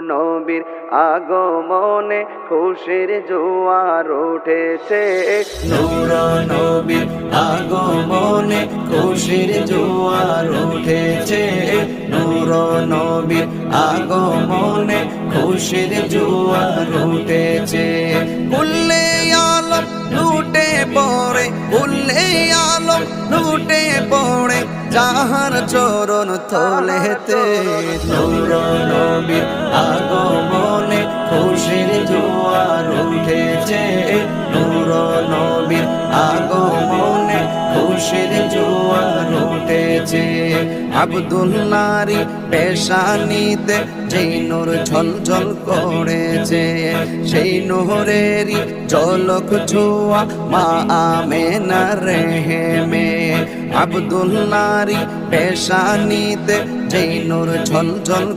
নবীর আগমনে খুশির জোয়ার উঠেছে, নূর নবীর আগমনে খুশির জোয়ার উঠেছে, নূর নবীর আগমনে খুশির জোয়ার উঠেছে। কুল্লে আলম লুটে পড়ে, কুল্লে আলম লুটে পড়ে যাহার চরণ তলেতে, নূর নবীর আগমনে খুশির জোয়ার উঠেছে, নূর নবীর আগমনে খুশির জোয়ার উঠেছে। আব্দুল্লাহরি পেশানিতে যেই নূর ঝলঝল করেছে, সেই নূরেরই ঝলক ছোঁয়া মা আমেনার রেহেমে। আব্দুল্লাহরি পেশানিতে যেই নূর ঝলঝল